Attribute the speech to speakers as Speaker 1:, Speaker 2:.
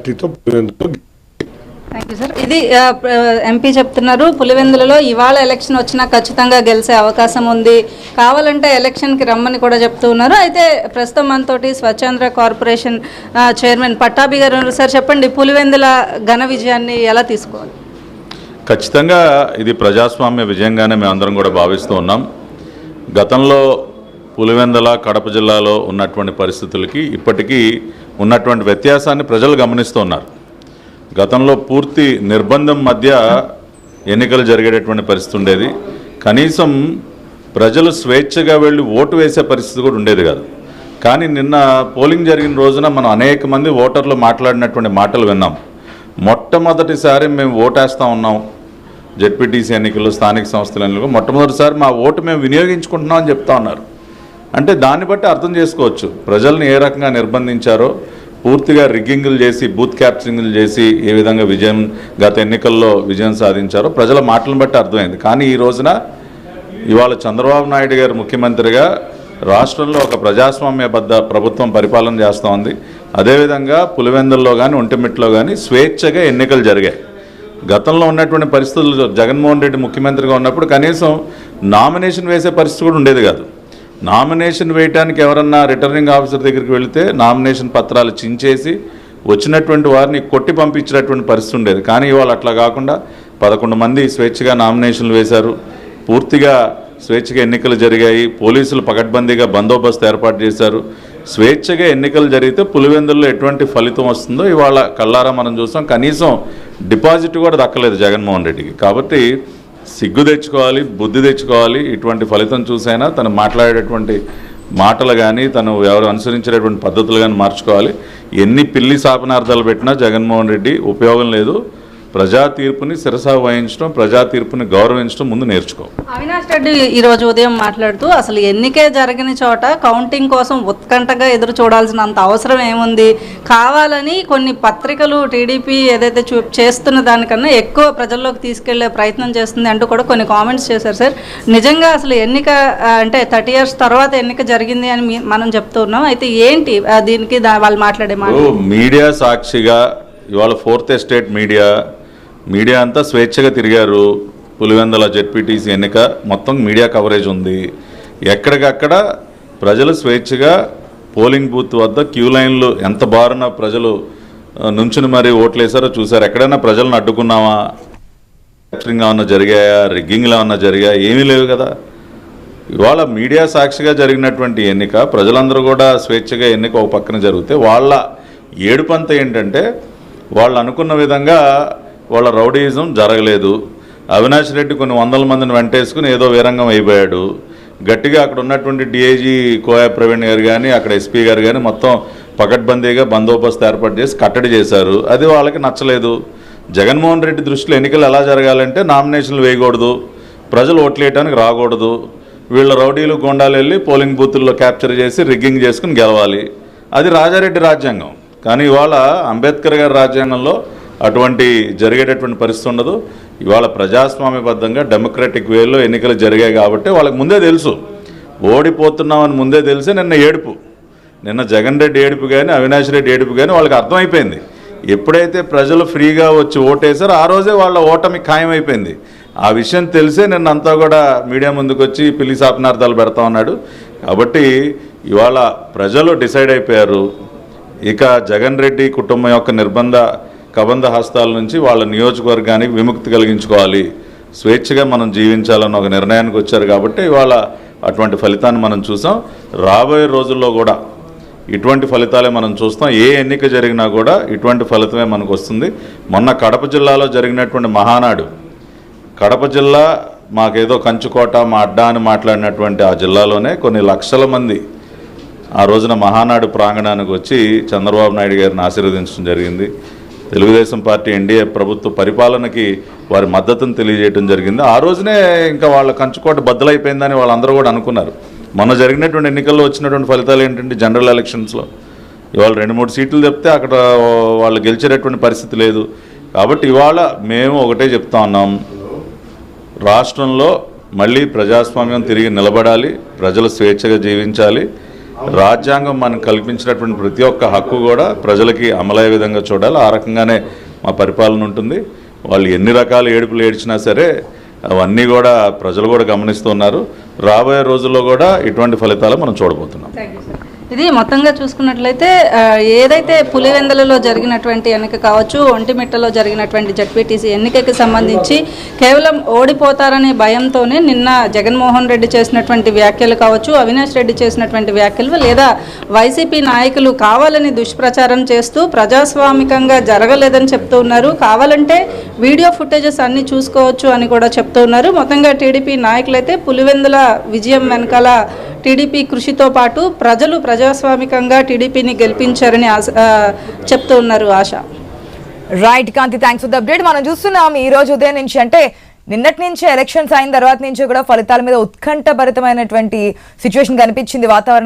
Speaker 1: మెజార్టీతో పులివెందులో.
Speaker 2: Thank you sir. ఇది ఎంపీ చెప్తున్నారు, పులివెందులలో ఇవాళ ఎలక్షన్ వచ్చినా ఖచ్చితంగా గెలిచే అవకాశం ఉంది, కావాలంటే ఎలక్షన్కి రమ్మని కూడా చెప్తూ ఉన్నారు. అయితే ప్రస్తుతం మనతోటి స్వచ్ఛాంధ్ర కార్పొరేషన్ చైర్మన్ పట్టాభి గారు ఉన్నారు. సార్ చెప్పండి, పులివెందుల ఘన విజయాన్ని ఎలా తీసుకోవాలి?
Speaker 3: ఖచ్చితంగా ఇది ప్రజాస్వామ్య విజయంగానే మేమందరం కూడా భావిస్తూ ఉన్నాం. గతంలో పులివెందుల కడప జిల్లాలో ఉన్నటువంటి పరిస్థితులకి ఇప్పటికీ ఉన్నటువంటి వ్యత్యాసాన్ని ప్రజలు గమనిస్తూ ఉన్నారు. గతంలో పూర్తి నిర్బంధం మధ్య ఎన్నికలు జరిగేటటువంటి పరిస్థితి ఉండేది. కనీసం ప్రజలు స్వేచ్ఛగా వెళ్ళి ఓటు వేసే పరిస్థితి కూడా ఉండేది కాదు. కానీ నిన్న పోలింగ్ జరిగిన రోజున మనం అనేక మంది ఓటర్లు మాట్లాడినటువంటి మాటలు విన్నాం. మొట్టమొదటిసారి మేము ఓటేస్తూ ఉన్నాం, జెడ్పీటీసీ ఎన్నికలు, స్థానిక సంస్థల ఎన్నికలు మొట్టమొదటిసారి మా ఓటు మేము వినియోగించుకుంటున్నాం అని చెప్తా ఉన్నారు. అంటే దాన్ని బట్టి అర్థం చేసుకోవచ్చు ప్రజల్ని ఏ రకంగా నిర్బంధించారో. పూర్తిగా రిగ్గింగ్లు చేసి, బూత్ క్యాప్చరింగ్లు చేసి ఏ విధంగా గత ఎన్నికల్లో విజయం సాధించారో ప్రజల మాటలను బట్టి అర్థమైంది. కానీ ఈ రోజున ఇవాళ చంద్రబాబు నాయుడు గారు ముఖ్యమంత్రిగా రాష్ట్రంలో ఒక ప్రజాస్వామ్యబద్ధ ప్రభుత్వం పరిపాలన చేస్తూ ఉంది. అదేవిధంగా పులివెందుల్లో కానీ ఒంటిమిట్టలో కానీ స్వేచ్ఛగా ఎన్నికలు జరిగాయి. గతంలో ఉన్నటువంటి పరిస్థితులు జగన్మోహన్ రెడ్డి ముఖ్యమంత్రిగా ఉన్నప్పుడు కనీసం నామినేషన్ వేసే పరిస్థితి కూడా ఉండేది కాదు. నామినేషన్ వేయడానికి ఎవరన్నా రిటర్నింగ్ ఆఫీసర్ దగ్గరికి వెళితే నామినేషన్ పత్రాలు చించేసి వచ్చినటువంటి వారిని కొట్టి పంపించినటువంటి పరిస్థితి ఉండేది. కానీ ఇవాళ అట్లా కాకుండా 11 మంది స్వేచ్ఛగా నామినేషన్లు వేశారు. పూర్తిగా స్వేచ్ఛగా ఎన్నికలు జరిగాయి. పోలీసులు పకడ్బందీగా బందోబస్తు ఏర్పాటు చేశారు. స్వేచ్ఛగా ఎన్నికలు జరిగితే పులివెందుల్లో ఎటువంటి ఫలితం వస్తుందో ఇవాళ కళ్ళారా మనం చూసాం. కనీసం డిపాజిట్ కూడా దక్కలేదు జగన్మోహన్ రెడ్డికి. కాబట్టి సిగ్గు తెచ్చుకోవాలి, బుద్ధి తెచ్చుకోవాలి. ఇటువంటి ఫలితం చూసైనా తను మాట్లాడేటటువంటి మాటలు కానీ, తను ఎవరు అనుసరించేటటువంటి పద్ధతులు కానీ మార్చుకోవాలి. ఎన్ని పిల్లి శాపనార్థాలు పెట్టినా జగన్మోహన్ రెడ్డి ఉపయోగం లేదు. ప్రజా తీర్పుని శిరసా వహించడం, ప్రజా తీర్పుని గౌరవించడం ముందు నేర్చుకో.
Speaker 2: అవినాష్ రెడ్డి ఈరోజు ఉదయం మాట్లాడుతూ అసలు ఎన్నికే జరగని చోట కౌంటింగ్ కోసం ఉత్కంఠగా ఎదురు చూడాల్సినంత అవసరం ఏముంది, కావాలని కొన్ని పత్రికలు టీడీపీ ఏదైతే చేస్తున్న దానికన్నా ఎక్కువ ప్రజల్లోకి తీసుకెళ్లే ప్రయత్నం చేస్తుంది అంటూ కూడా కొన్ని కామెంట్స్ చేశారు. సార్ నిజంగా అసలు ఎన్నిక అంటే 30 years తర్వాత ఎన్నిక జరిగింది అని మనం చెప్తూ ఉన్నాం. అయితే ఏంటి దీనికి వాళ్ళు మాట్లాడే మాట?
Speaker 3: మీడియా సాక్షిగా ఇవాళ 4th estate మీడియా అంతా స్వేచ్ఛగా తిరిగారు. పులివెందుల జెడ్పీటీసీ ఎన్నిక మొత్తం మీడియా కవరేజ్ ఉంది. ఎక్కడికక్కడ ప్రజలు స్వేచ్ఛగా పోలింగ్ బూత్ వద్ద క్యూ లైన్లు ఎంత బారున ప్రజలు నుంచుని మరీ ఓట్లేసారో చూసారు. ఎక్కడైనా ప్రజలను అడ్డుకున్నామా? క్యాప్చరింగ్ ఏమన్నా జరిగాయా? రిగ్గింగ్లు ఏమన్నా జరిగాయా? ఏమీ లేవు కదా. ఇవాళ మీడియా సాక్షిగా జరిగినటువంటి ఎన్నిక, ప్రజలందరూ కూడా స్వేచ్ఛగా ఎన్నిక ఒక పక్కన జరిగితే వాళ్ళ ఏడుపంత ఏంటంటే వాళ్ళు అనుకున్న విధంగా వాళ్ళ రౌడీయిజం జరగలేదు. అవినాష్ రెడ్డి కొన్ని 100 మందిని వెంటేసుకుని ఏదో వీరంగం అయిపోయాడు. గట్టిగా అక్కడ ఉన్నటువంటి డిఐజీ కోయా ప్రవీణ్ గారు కానీ, అక్కడ ఎస్పీ గారు కానీ మొత్తం పకడ్బందీగా బందోబస్తు ఏర్పాటు చేసి కట్టడి చేశారు. అది వాళ్ళకి నచ్చలేదు. జగన్మోహన్ రెడ్డి దృష్టిలో ఎన్నికలు ఎలా జరగాలంటే నామినేషన్లు వేయకూడదు, ప్రజలు ఓట్లేయడానికి రాకూడదు, వీళ్ళ రౌడీలు గోండాలు వెళ్ళి పోలింగ్ బూతుల్లో క్యాప్చర్ చేసి రిగ్గింగ్ చేసుకుని గెలవాలి. అది రాజారెడ్డి రాజ్యాంగం. కానీ ఇవాళ అంబేద్కర్ గారి రాజ్యాంగంలో అటువంటి జరిగేటటువంటి పరిస్థితి ఉండదు. ఇవాళ ప్రజాస్వామ్యబద్ధంగా డెమోక్రటిక్ వేలో ఎన్నికలు జరిగాయి కాబట్టి వాళ్ళకి ముందే తెలుసు ఓడిపోతున్నామని. ముందే తెలిసే నిన్న జగన్ రెడ్డి ఏడుపు కానీ, అవినాష్ రెడ్డి ఏడుపు కానీ వాళ్ళకి అర్థమైపోయింది. ఎప్పుడైతే ప్రజలు ఫ్రీగా వచ్చి ఓటేసారో ఆ రోజే వాళ్ళ ఓటమి ఖాయమైపోయింది. ఆ విషయం తెలిసే నిన్నంతా కూడా మీడియా ముందుకు వచ్చి పిల్లి శాపనార్థాలు పెడతా ఉన్నాడు. కాబట్టి ఇవాళ ప్రజలు డిసైడ్ అయిపోయారు. ఇక జగన్ రెడ్డి కుటుంబం యొక్క కబంధ హస్తాల నుంచి వాళ్ళ నియోజకవర్గానికి విముక్తి కలిగించుకోవాలి, స్వేచ్ఛగా మనం జీవించాలన్న ఒక నిర్ణయానికి వచ్చారు. కాబట్టి ఇవాళ అటువంటి ఫలితాన్ని మనం చూసాం. రాబోయే రోజుల్లో కూడా ఇటువంటి ఫలితాలే మనం చూస్తాం. ఏ ఎన్నిక జరిగినా కూడా ఇటువంటి ఫలితమే మనకు వస్తుంది. మొన్న కడప జిల్లాలో జరిగినటువంటి మహానాడు, కడప జిల్లా మాకేదో కంచుకోట, మా అడ్డా అని మాట్లాడినటువంటి ఆ జిల్లాలోనే కొన్ని లక్షల మంది ఆ రోజున మహానాడు ప్రాంగణానికి వచ్చి చంద్రబాబు నాయుడు గారిని ఆశీర్వదించడం జరిగింది. తెలుగుదేశం పార్టీ ఎన్డీఏ ప్రభుత్వ పరిపాలనకి వారి మద్దతును తెలియజేయడం జరిగింది. ఆ రోజునే ఇంకా వాళ్ళ కంచుకోట బద్దలైపోయిందని వాళ్ళందరూ కూడా అనుకున్నారు. మొన్న జరిగినటువంటి ఎన్నికల్లో వచ్చినటువంటి ఫలితాలు ఏంటంటే జనరల్ ఎలక్షన్స్లో ఇవాళ 2-3 సీట్లు చెప్తే అక్కడ వాళ్ళు గెలిచేటటువంటి పరిస్థితి లేదు. కాబట్టి ఇవాళ మేము ఒకటే చెప్తా ఉన్నాం, రాష్ట్రంలో మళ్ళీ ప్రజాస్వామ్యం తిరిగి నిలబడాలి, ప్రజలు స్వేచ్ఛగా జీవించాలి. రాజ్యాంగం మనకు కల్పించినటువంటి ప్రతి ఒక్క హక్కు కూడా ప్రజలకి అమలయ్యే విధంగా చూడాలి. ఆ రకంగానే మా పరిపాలన ఉంటుంది. వాళ్ళు ఎన్ని రకాల ఏడుపులు ఏడ్చినా సరే అవన్నీ కూడా ప్రజలు కూడా గమనిస్తున్నారు. రాబోయే రోజుల్లో కూడా ఇటువంటి ఫలితాలు మనం చూడబోతున్నాం.
Speaker 2: ఇది మొత్తంగా చూసుకున్నట్లయితే ఏదైతే పులివెందులలో జరిగినటువంటి ఎన్నిక కావచ్చు, ఒంటిమిట్టలో జరిగినటువంటి జడ్పీటీసీ ఎన్నికకి సంబంధించి కేవలం ఓడిపోతారనే భయంతోనే నిన్న జగన్మోహన్ రెడ్డి చేసినటువంటి వ్యాఖ్యలు కావచ్చు, అవినాష్ రెడ్డి చేసినటువంటి వ్యాఖ్యలు, లేదా వైసీపీ నాయకులు కావాలని దుష్ప్రచారం చేస్తూ ప్రజాస్వామికంగా జరగలేదని చెప్తూ ఉన్నారు. కావాలంటే వీడియో ఫుటేజెస్ అన్నీ చూసుకోవచ్చు అని కూడా చెప్తూ ఉన్నారు. మొత్తంగా టీడీపీ నాయకులైతే పులివెందుల విజయం వెనకాల టీడీపీ కృషితో పాటు ప్రజలు ప్రజాస్వామికంగా టీడీపీని గెలిపించారని చెప్తూ ఉన్నారు. ఆశ.
Speaker 1: Right Kanti, thanks for the update. మనం చూస్తున్నాం ఈ రోజు ఉదయం నుంచి, అంటే నిన్నటి నుంచి ఎలక్షన్స్ అయిన తర్వాత నుంచి కూడా ఫలితాల మీద ఉత్కంఠభరితమైనటువంటి సిచ్యువేషన్ కనిపించింది వాతావరణం.